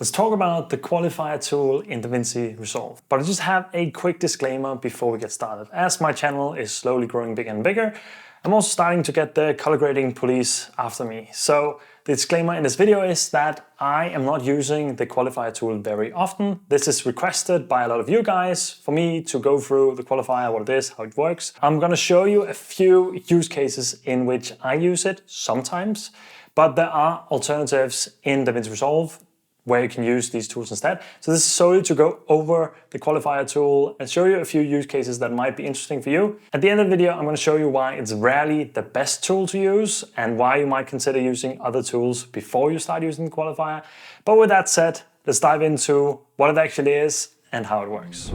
Let's talk about the Qualifier tool in DaVinci Resolve. But I just have a quick disclaimer before we get started. As my channel is slowly growing bigger and bigger, I'm also starting to get the color grading police after me. So the disclaimer in this video is that I am not using the Qualifier tool very often. This is requested by a lot of you guys for me to go through the Qualifier, what it is, how it works. I'm going to show you a few use cases in which I use it sometimes, but there are alternatives in DaVinci Resolve where you can use these tools instead. So this is solely to go over the Qualifier tool and show you a few use cases that might be interesting for you. At the end of the video, I'm going to show you why it's rarely the best tool to use and why you might consider using other tools before you start using the Qualifier. But with that said, let's dive into what it actually is and how it works.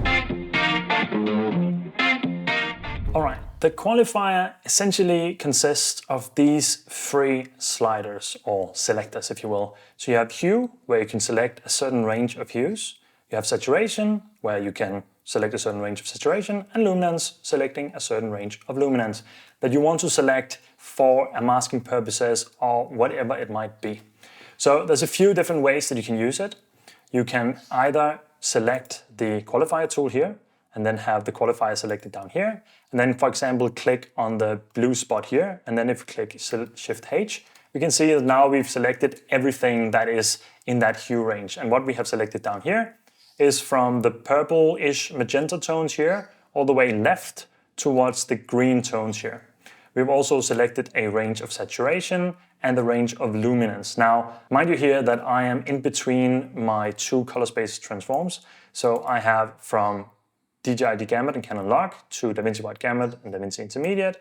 All right, the Qualifier essentially consists of these three sliders or selectors, if you will. So you have hue, where you can select a certain range of hues. You have saturation, where you can select a certain range of saturation, and luminance, selecting a certain range of luminance that you want to select for masking purposes or whatever it might be. So there's a few different ways that you can use it. You can either select the Qualifier tool here, and then have the Qualifier selected down here. And then, for example, click on the blue spot here. And then if we click Shift H, we can see that now we've selected everything that is in that hue range. And what we have selected down here is from the purple-ish magenta tones here, all the way left towards the green tones here. We've also selected a range of saturation and the range of luminance. Now, mind you here that I am in between my two color space transforms. So I have from DJI Gamut and Canon Log to DaVinci Wide Gamut and DaVinci Intermediate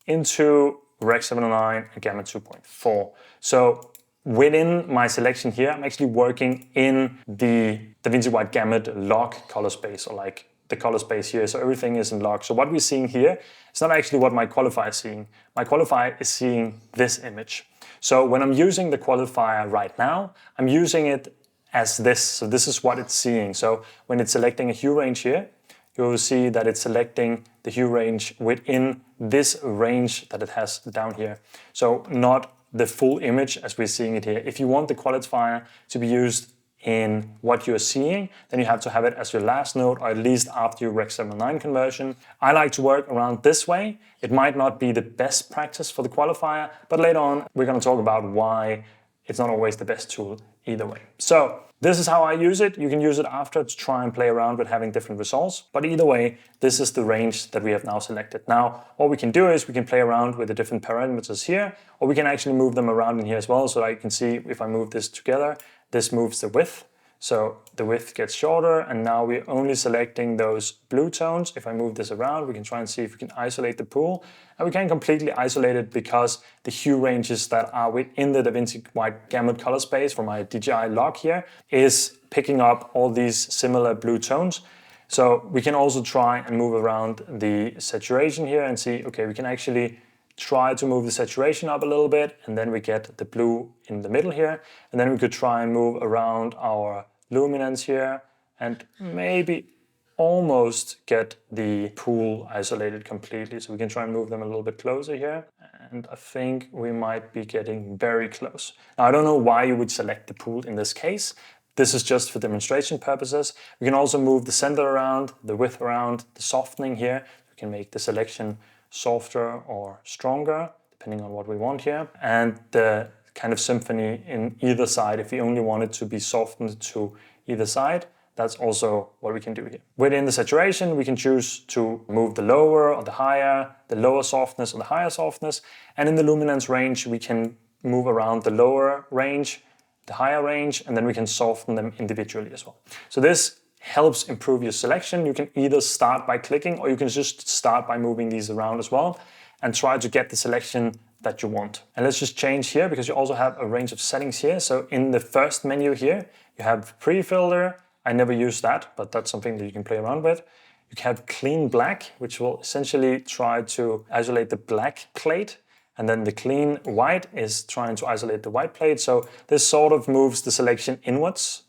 into Rec 709 and Gamut 2.4. So within my selection here, I'm actually working in the DaVinci Wide Gamut log color space, or like the color space here. So everything is in log. So what we're seeing here is not actually what my Qualifier is seeing. My Qualifier is seeing this image. So when I'm using the Qualifier right now, I'm using it as this. So this is what it's seeing. So when it's selecting a hue range here, you will see that it's selecting the hue range within this range that it has down here. So not the full image as we're seeing it here. If you want the Qualifier to be used in what you're seeing, then you have to have it as your last node, or at least after your Rec 709 conversion. I like to work around this way. It might not be the best practice for the Qualifier, but later on we're going to talk about why it's not always the best tool either way. So this is how I use it. You can use it after to try and play around with having different results. But either way, this is the range that we have now selected. Now, what we can do is we can play around with the different parameters here, or we can actually move them around in here as well. So I can see if I move this together, this moves the width. So the width gets shorter, and now we're only selecting those blue tones. If I move this around, we can try and see if we can isolate the pool. And we can completely isolate it because the hue ranges that are within the DaVinci Wide Gamut color space for my DJI log here is picking up all these similar blue tones. So we can also try and move around the saturation here and see, okay, we can actually try to move the saturation up a little bit, and then we get the blue in the middle here. And then we could try and move around our luminance here and maybe almost get the pool isolated completely. So we can try and move them a little bit closer here. And I think we might be getting very close. Now, I don't know why you would select the pool in this case. This is just for demonstration purposes. We can also move the center around, the width around, the softening here. We can make the selection softer or stronger, depending on what we want here. And the kind of symphony in either side, if we only want it to be softened to either side, that's also what we can do here. Within the saturation, we can choose to move the lower or the higher, the lower softness or the higher softness. And in the luminance range, we can move around the lower range, the higher range, and then we can soften them individually as well. So this helps improve your selection. You can either start by clicking, or you can just start by moving these around as well and try to get the selection that you want. And let's just change here because you also have a range of settings here. So in the first menu here, you have pre-filter. I never use that, but that's something that you can play around with. You can have clean black, which will essentially try to isolate the black plate. And then the clean white is trying to isolate the white plate. So this sort of moves the selection inwards,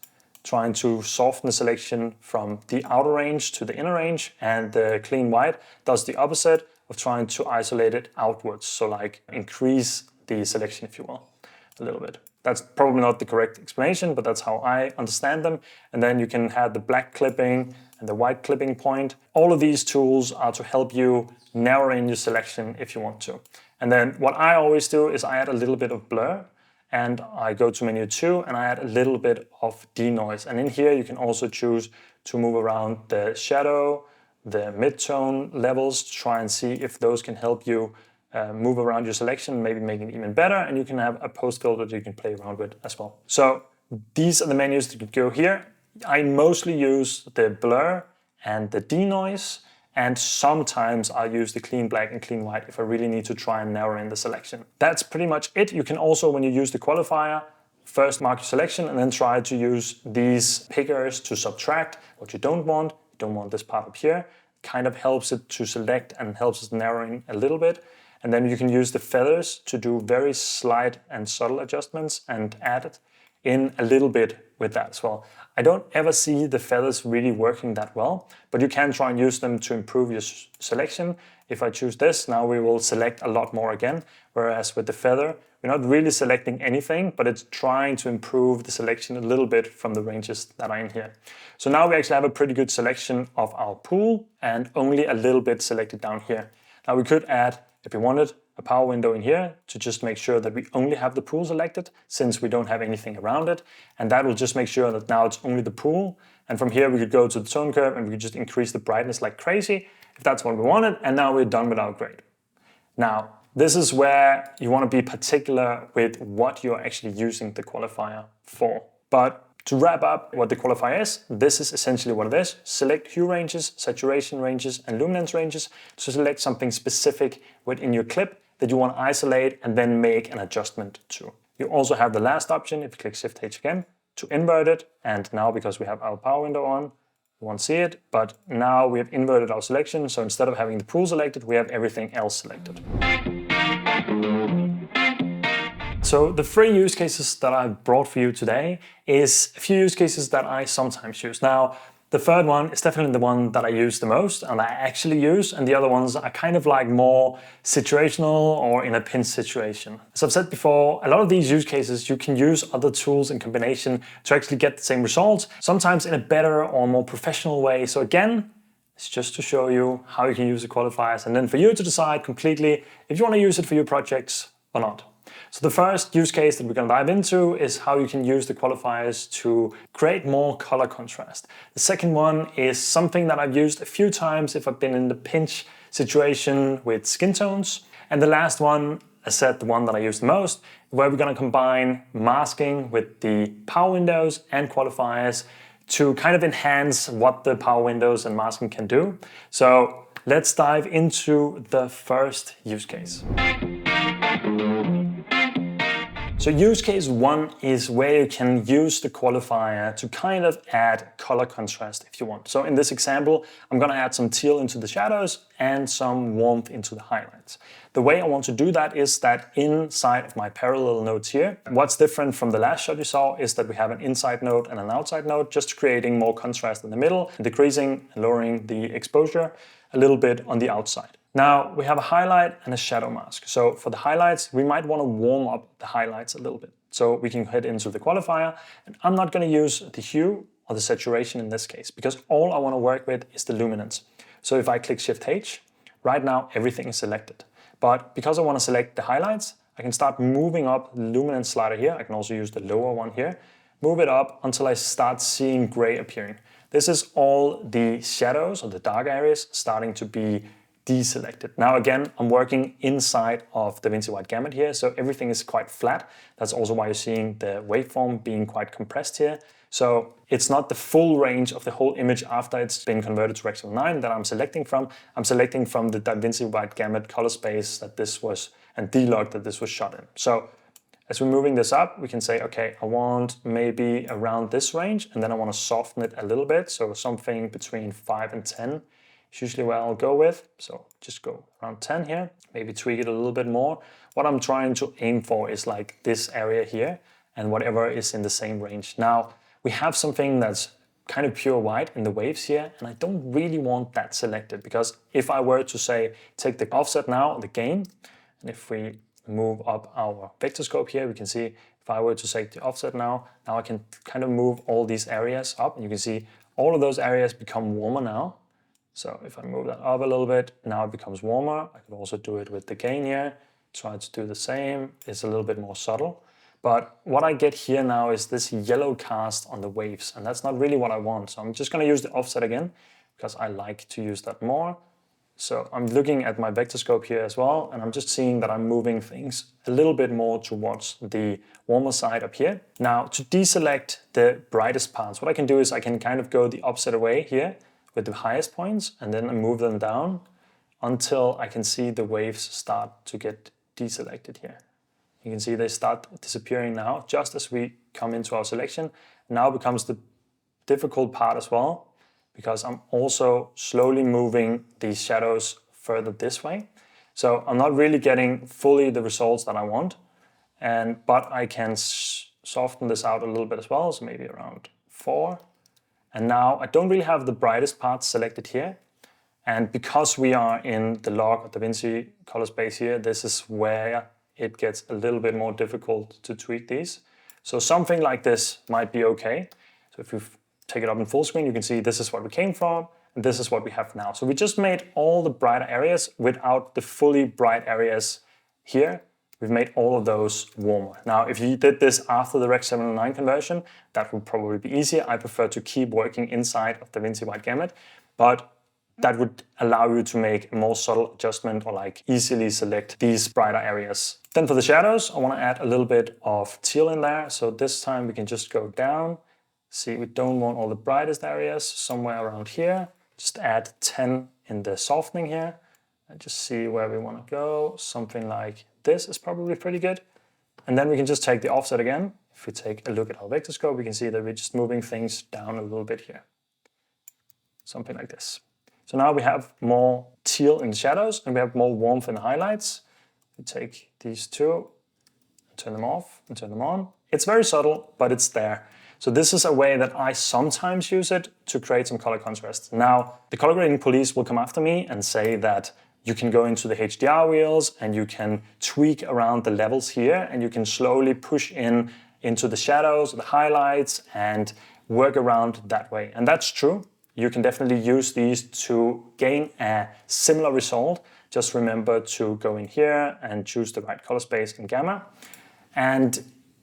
trying to soften the selection from the outer range to the inner range. And the clean white does the opposite of trying to isolate it outwards. So like increase the selection, if you will, a little bit. That's probably not the correct explanation, but that's how I understand them. And then you can have the black clipping and the white clipping point. All of these tools are to help you narrow in your selection if you want to. And then what I always do is I add a little bit of blur, and I go to menu 2 and I add a little bit of denoise. And in here you can also choose to move around the shadow, the mid-tone levels to try and see if those can help you move around your selection, maybe make it even better. And you can have a post filter that you can play around with as well. So these are the menus that you go here. I mostly use the blur and the denoise, and sometimes I'll use the clean black and clean white if I really need to try and narrow in the selection. That's pretty much it. You can also, when you use the qualifier, first mark your selection and then try to use these pickers to subtract what you don't want. You don't want this part up here. Kind of helps it to select and helps us narrowing a little bit. And then you can use the feathers to do very slight and subtle adjustments and add it in a little bit with that as well. I don't ever see the feathers really working that well, but you can try and use them to improve your selection. If I choose this, now we will select a lot more again, whereas with the feather, we're not really selecting anything, but it's trying to improve the selection a little bit from the ranges that are in here. So now we actually have a pretty good selection of our pool and only a little bit selected down here. Now we could add, if we wanted, a power window in here to just make sure that we only have the pool selected since we don't have anything around it. And that will just make sure that now it's only the pool. And from here we could go to the tone curve and we could just increase the brightness like crazy if that's what we wanted. And now we're done with our grade. Now, this is where you want to be particular with what you're actually using the qualifier for. But to wrap up what the qualifier is, this is essentially what it is. Select hue ranges, saturation ranges, and luminance ranges to select something specific within your clip that you want to isolate and then make an adjustment to. You also have the last option, if you click Shift-H again, to invert it. And now because we have our power window on, you won't see it, but now we have inverted our selection. So instead of having the pool selected, we have everything else selected. So the 3 use cases that I brought for you today is a few use cases that I sometimes use. Now, the third one is definitely the one that I use the most and I actually use, and the other ones are kind of like more situational or in a pinch situation. As I've said before, a lot of these use cases, you can use other tools in combination to actually get the same results, sometimes in a better or more professional way. So again, it's just to show you how you can use the qualifiers and then for you to decide completely if you want to use it for your projects or not. So the first use case that we're going to dive into is how you can use the qualifiers to create more color contrast. The second one is something that I've used a few times if I've been in the pinch situation with skin tones. And the last one, as said, the one that I use the most, where we're going to combine masking with the power windows and qualifiers to kind of enhance what the power windows and masking can do. So let's dive into the first use case. So use case 1 is where you can use the qualifier to kind of add color contrast if you want. So in this example, I'm going to add some teal into the shadows and some warmth into the highlights. The way I want to do that is that inside of my parallel nodes here, what's different from the last shot you saw is that we have an inside node and an outside node, just creating more contrast in the middle, and decreasing and lowering the exposure a little bit on the outside. Now we have a highlight and a shadow mask. So for the highlights, we might want to warm up the highlights a little bit. So we can head into the qualifier, and I'm not going to use the hue or the saturation in this case because all I want to work with is the luminance. So if I click Shift-H, right now everything is selected. But because I want to select the highlights, I can start moving up the luminance slider here. I can also use the lower one here. Move it up until I start seeing gray appearing. This is all the shadows or the dark areas starting to be deselected. Now again, I'm working inside of DaVinci Wide Gamut here, so everything is quite flat. That's also why you're seeing the waveform being quite compressed here. So it's not the full range of the whole image after it's been converted to Rectangle 9 that I'm selecting from. I'm selecting from the DaVinci Wide Gamut color space that this was, and D-log that this was shot in. So as we're moving this up, we can say, okay, I want maybe around this range, and then I want to soften it a little bit. So something between 5 and 10 is usually where I'll go with. So just go around 10 here, maybe tweak it a little bit more. What I'm trying to aim for is like this area here and whatever is in the same range. Now, we have something that's kind of pure white in the waves here, and I don't really want that selected because if I were to say, take the offset now, the gain, and if we move up our vector scope here, we can see If I were to take the offset now I can kind of move all these areas up, and you can see all of those areas become warmer now. So if I move that up a little bit, now it becomes warmer. I could also do it with the gain here. Try to do the same. It's a little bit more subtle. But what I get here now is this yellow cast on the waves, and that's not really what I want. So I'm just going to use the offset again because I like to use that more. So I'm looking at my vector scope here as well, and I'm just seeing that I'm moving things a little bit more towards the warmer side up here. Now, to deselect the brightest parts, what I can do is I can kind of go the opposite way here with the highest points, and then I move them down until I can see the waves start to get deselected here. You can see they start disappearing now, just as we come into our selection. Now becomes the difficult part as well, because I'm also slowly moving these shadows further this way. So I'm not really getting fully the results that I want, but I can soften this out a little bit as well, so maybe around 4. And now I don't really have the brightest parts selected here. And because we are in the log of DaVinci color space here, this is where it gets a little bit more difficult to tweak these. So something like this might be okay. So if you take it up in full screen, you can see this is what we came from, and this is what we have now. So we just made all the brighter areas without the fully bright areas here. We've made all of those warmer. Now, if you did this after the Rec 709 conversion, that would probably be easier. I prefer to keep working inside of DaVinci Wide Gamut, but that would allow you to make a more subtle adjustment or like easily select these brighter areas. Then for the shadows, I want to add a little bit of teal in there. So this time we can just go down. See, we don't want all the brightest areas, somewhere around here. Just add 10 in the softening here and just see where we want to go. Something like this is probably pretty good. And then we can just take the offset again. If we take a look at our vector scope, we can see that we're just moving things down a little bit here. Something like this. So now we have more teal in the shadows and we have more warmth in the highlights. We take these two, turn them off and turn them on. It's very subtle, but it's there. So this is a way that I sometimes use it to create some color contrast. Now, the color grading police will come after me and say that you can go into the HDR wheels and you can tweak around the levels here and you can slowly push into the shadows, the highlights, and work around that way. And that's true. You can definitely use these to gain a similar result. Just remember to go in here and choose the right color space in gamma. And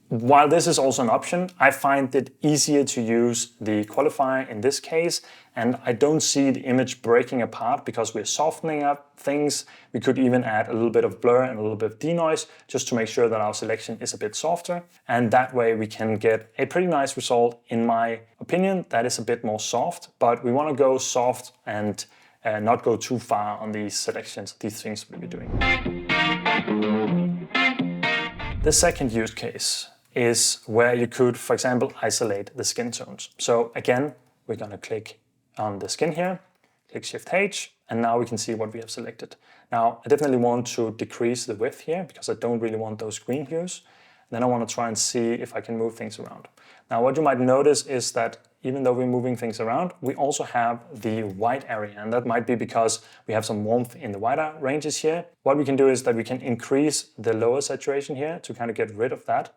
while this is also an option, I find it easier to use the qualifier in this case, and I don't see the image breaking apart because we're softening up things. We could even add a little bit of blur and a little bit of denoise just to make sure that our selection is a bit softer, and that way we can get a pretty nice result. In my opinion, that is a bit more soft, but we want to go soft and not go too far on these selections, these things we'll be doing. The second use case is where you could, for example, isolate the skin tones. So again, we're going to click on the skin here, click Shift H, and now we can see what we have selected. Now, I definitely want to decrease the width here because I don't really want those green hues. Then I want to try and see if I can move things around. Now, what you might notice is that even though we're moving things around, we also have the white area, and that might be because we have some warmth in the wider ranges here. What we can do is that we can increase the lower saturation here to kind of get rid of that.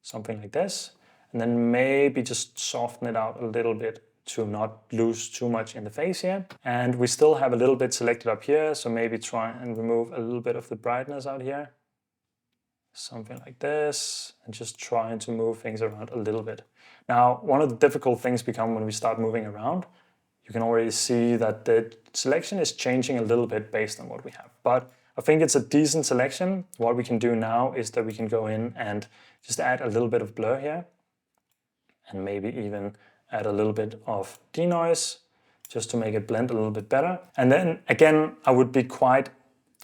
Something like this, and then maybe just soften it out a little bit to not lose too much in the face here. And we still have a little bit selected up here, so maybe try and remove a little bit of the brightness out here. Something like this, and just trying to move things around a little bit. Now, one of the difficult things become when we start moving around, you can already see that the selection is changing a little bit based on what we have. But I think it's a decent selection. What we can do now is that we can go in and just add a little bit of blur here and maybe even add a little bit of denoise just to make it blend a little bit better. And then again, I would be quite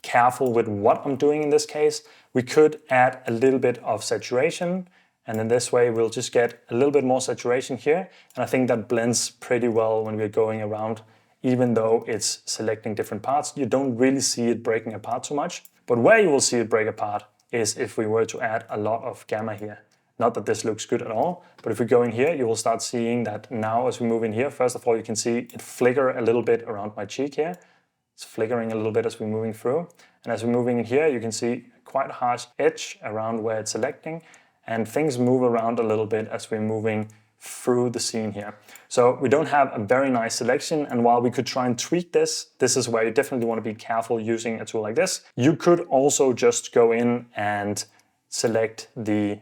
careful with what I'm doing in this case. We could add a little bit of saturation, and in this way we'll just get a little bit more saturation here. And I think that blends pretty well when we're going around. Even though it's selecting different parts, you don't really see it breaking apart too much. But where you will see it break apart is if we were to add a lot of gamma here. Not that this looks good at all, but if we go in here, you will start seeing that now as we move in here, first of all, you can see it flicker a little bit around my cheek here. It's flickering a little bit as we're moving through. And as we're moving in here, you can see quite a harsh edge around where it's selecting. and things move around a little bit as we're moving through the scene here. So we don't have a very nice selection, and while we could try and tweak this, this is where you definitely want to be careful using a tool like this. You could also just go in and select the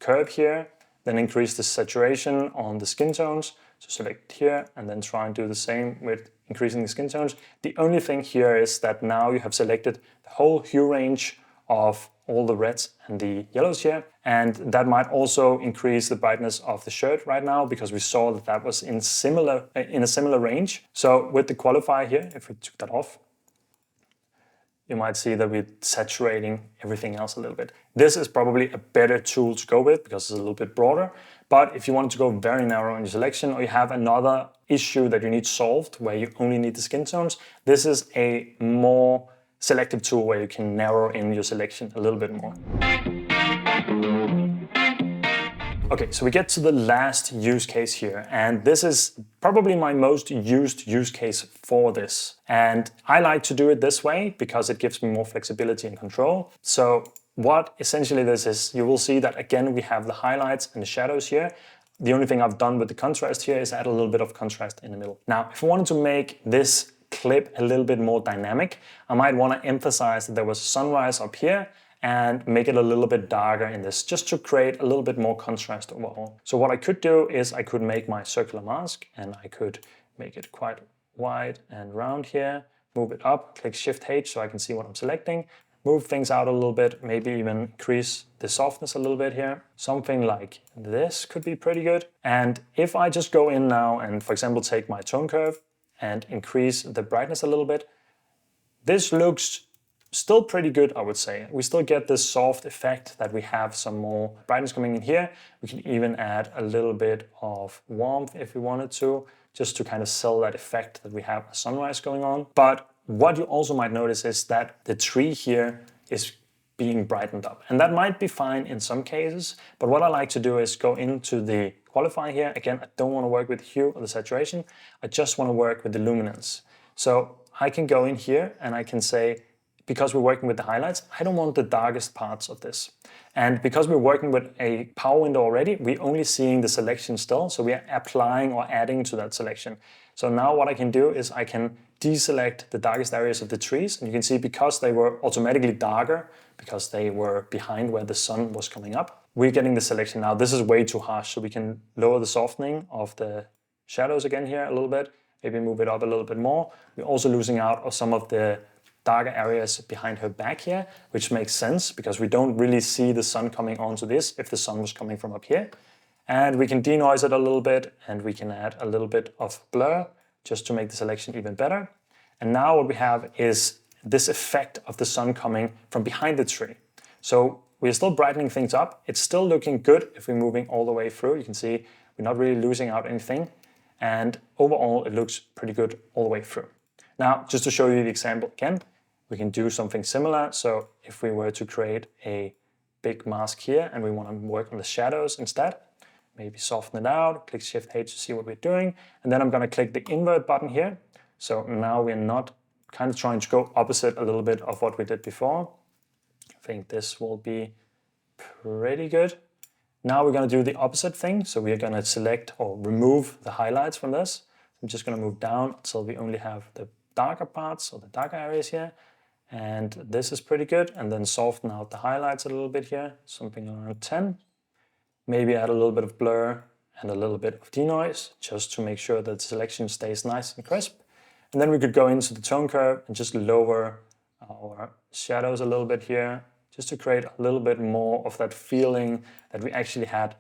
curve here, then increase the saturation on the skin tones. So select here and then try and do the same with increasing the skin tones. The only thing here is that now you have selected the whole hue range of all the reds and the yellows here, and that might also increase the brightness of the shirt right now because we saw that that was in a similar range. So with the qualifier here, if we took that off, you might see that we're saturating everything else a little bit. This is probably a better tool to go with because it's a little bit broader. But if you want to go very narrow in your selection, or you have another issue that you need solved where you only need the skin tones, this is a more selective tool where you can narrow in your selection a little bit more. Okay, so we get to the last use case here, and this is probably my most used use case for this. And I like to do it this way because it gives me more flexibility and control. So what essentially this is, you will see that again we have the highlights and the shadows here. The only thing I've done with the contrast here is add a little bit of contrast in the middle. Now, if I wanted to make this clip a little bit more dynamic, I might want to emphasize that there was sunrise up here and make it a little bit darker in this, just to create a little bit more contrast overall. So what I could do is I could make my circular mask and I could make it quite wide and round here, move it up, click Shift H so I can see what I'm selecting, move things out a little bit, maybe even increase the softness a little bit here. Something like this could be pretty good. And if I just go in now and, for example, take my tone curve and increase the brightness a little bit, this looks still pretty good, I would say. We still get this soft effect that we have some more brightness coming in here. We can even add a little bit of warmth if we wanted to, just to kind of sell that effect that we have a sunrise going on. But what you also might notice is that the tree here is being brightened up. And that might be fine in some cases, but what I like to do is go into the qualifier here. Again, I don't want to work with hue or the saturation. I just want to work with the luminance. So I can go in here and I can say, because we're working with the highlights, I don't want the darkest parts of this. And because we're working with a power window already, we're only seeing the selection still, so we are applying or adding to that selection. So now what I can do is I can deselect the darkest areas of the trees, and you can see because they were automatically darker, because they were behind where the sun was coming up, we're getting the selection now. This is way too harsh, so we can lower the softening of the shadows again here a little bit, maybe move it up a little bit more. We're also losing out of some of the darker areas behind her back here, which makes sense because we don't really see the sun coming onto this if the sun was coming from up here. And we can denoise it a little bit, and we can add a little bit of blur just to make the selection even better. And now what we have is this effect of the sun coming from behind the tree. So we're still brightening things up. It's still looking good if we're moving all the way through. You can see we're not really losing out anything. And overall, it looks pretty good all the way through. Now, just to show you the example again, we can do something similar. So if we were to create a big mask here and we want to work on the shadows instead, maybe soften it out, click Shift H to see what we're doing. And then I'm going to click the invert button here. So now we're not kind of trying to go opposite a little bit of what we did before. I think this will be pretty good. Now we're going to do the opposite thing. So we're going to select or remove the highlights from this. I'm just going to move down until we only have the darker parts or the darker areas here. And this is pretty good. And then soften out the highlights a little bit here, something around 10. Maybe add a little bit of blur and a little bit of denoise just to make sure that the selection stays nice and crisp. And then we could go into the tone curve and just lower our shadows a little bit here, just to create a little bit more of that feeling that we actually had,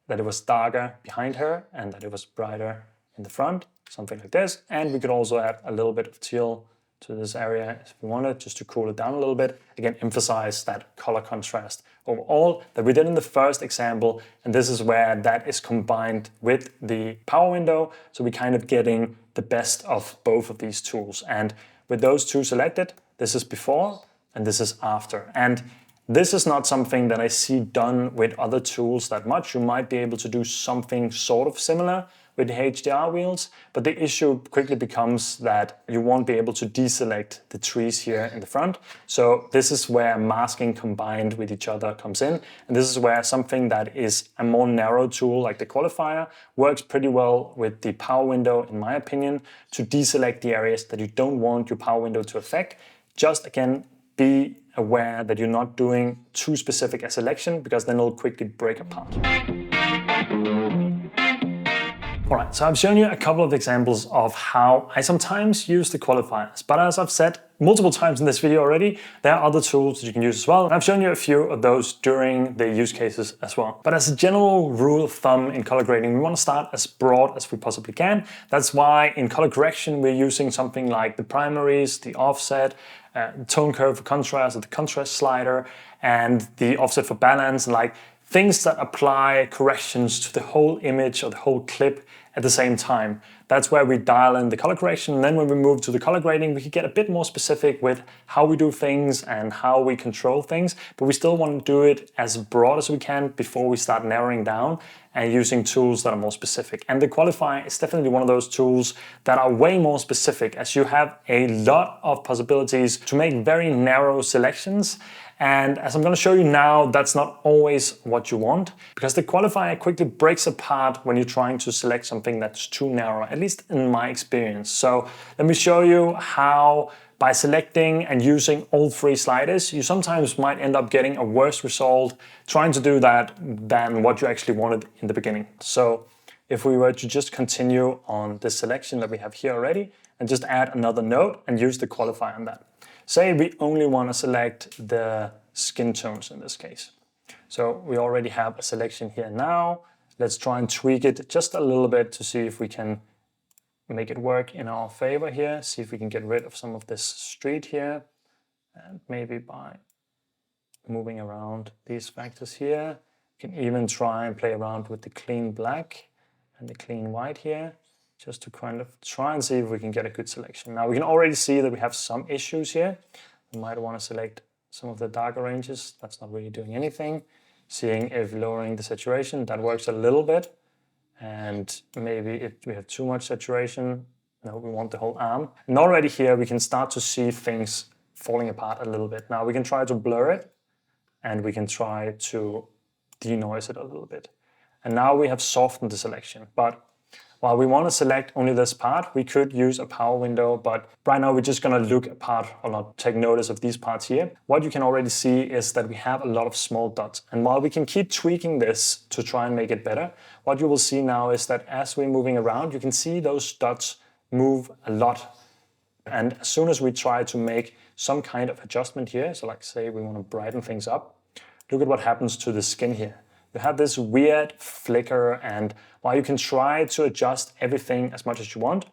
that it was darker behind her and that it was brighter in the front, something like this. And we could also add a little bit of teal to this area if we wanted, just to cool it down a little bit. Again, emphasize that color contrast overall that we did in the first example, and this is where that is combined with the power window, so we're kind of getting the best of both of these tools. And with those two selected, this is before and this is after. And this is not something that I see done with other tools that much. You might be able to do something sort of similar with the HDR wheels, but the issue quickly becomes that you won't be able to deselect the trees here in the front. So this is where masking combined with each other comes in. And this is where something that is a more narrow tool like the qualifier works pretty well with the power window, in my opinion, to deselect the areas that you don't want your power window to affect. Just again, be aware that you're not doing too specific a selection, because then it'll quickly break apart. All right, so I've shown you a couple of examples of how I sometimes use the qualifiers, but as I've said multiple times in this video already, there are other tools that you can use as well. And I've shown you a few of those during the use cases as well. But as a general rule of thumb in color grading, we want to start as broad as we possibly can. That's why in color correction, we're using something like the primaries, the offset, tone curve for contrast, or the contrast slider, and the offset for balance, and like things that apply corrections to the whole image or the whole clip at the same time. That's where we dial in the color correction. And then when we move to the color grading, we can get a bit more specific with how we do things and how we control things, but we still want to do it as broad as we can before we start narrowing down and using tools that are more specific. And the qualifier is definitely one of those tools that are way more specific, as you have a lot of possibilities to make very narrow selections. And as I'm going to show you now, that's not always what you want, because the qualifier quickly breaks apart when you're trying to select something that's too narrow, at least in my experience. So let me show you how by selecting and using all three sliders, you sometimes might end up getting a worse result trying to do that than what you actually wanted in the beginning. So if we were to just continue on this selection that we have here already and just add another node and use the qualifier on that. Say we only want to select the skin tones in this case. So we already have a selection here now. Let's try and tweak it just a little bit to see if we can make it work in our favor here. See if we can get rid of some of this street here. And maybe by moving around these factors here, you can even try and play around with the clean black and the clean white here, just to kind of try and see if we can get a good selection. Now we can already see that we have some issues here. We might want to select some of the darker ranges. That's not really doing anything. Seeing if lowering the saturation, that works a little bit. And maybe if we have too much saturation, no, we want the whole arm. And already here we can start to see things falling apart a little bit. Now we can try to blur it, and we can try to denoise it a little bit. And now we have softened the selection. But while we want to select only this part, we could use a power window, but right now we're just going to look apart or not take notice of these parts here. What you can already see is that we have a lot of small dots. And while we can keep tweaking this to try and make it better, what you will see now is that as we're moving around, you can see those dots move a lot. And as soon as we try to make some kind of adjustment here, so like say we want to brighten things up, look at what happens to the skin here. You have this weird flicker, and while you can try to adjust everything as much as you want,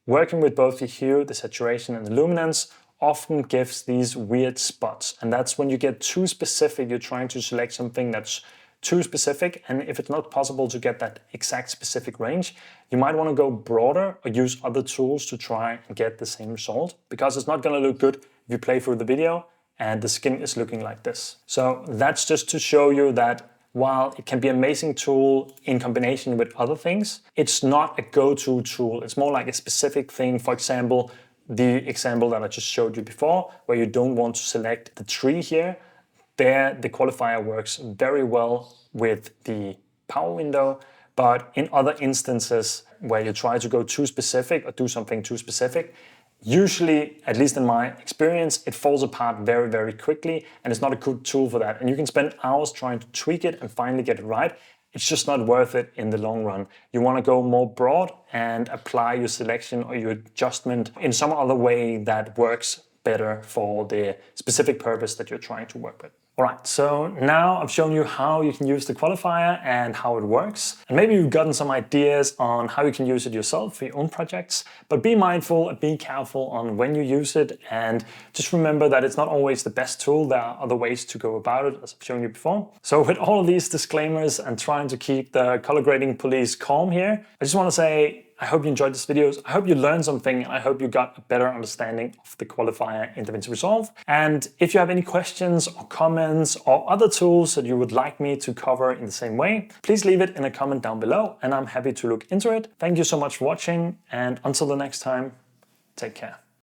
working with both the hue, the saturation, and the luminance often gives these weird spots. And that's when you get too specific, you're trying to select something that's too specific, and if it's not possible to get that exact specific range, you might want to go broader or use other tools to try and get the same result, because it's not going to look good if you play through the video and the skin is looking like this. So that's just to show you that while it can be an amazing tool in combination with other things, it's not a go-to tool. It's more like a specific thing. For example, the example that I just showed you before, where you don't want to select the tree here, there the qualifier works very well with the power window. But in other instances where you try to go too specific or do something too specific, usually, at least in my experience, it falls apart very, very quickly, and it's not a good tool for that. And you can spend hours trying to tweak it and finally get it right. It's just not worth it in the long run. You want to go more broad and apply your selection or your adjustment in some other way that works better for the specific purpose that you're trying to work with. All right, so now I've shown you how you can use the qualifier and how it works. And maybe you've gotten some ideas on how you can use it yourself for your own projects, but be mindful and be careful on when you use it. And just remember that it's not always the best tool. There are other ways to go about it, as I've shown you before. So with all of these disclaimers and trying to keep the color grading police calm here, I just want to say, I hope you enjoyed this video. I hope you learned something. I hope you got a better understanding of the qualifier in DaVinci Resolve. And if you have any questions or comments or other tools that you would like me to cover in the same way, please leave it in a comment down below and I'm happy to look into it. Thank you so much for watching, and until the next time, take care.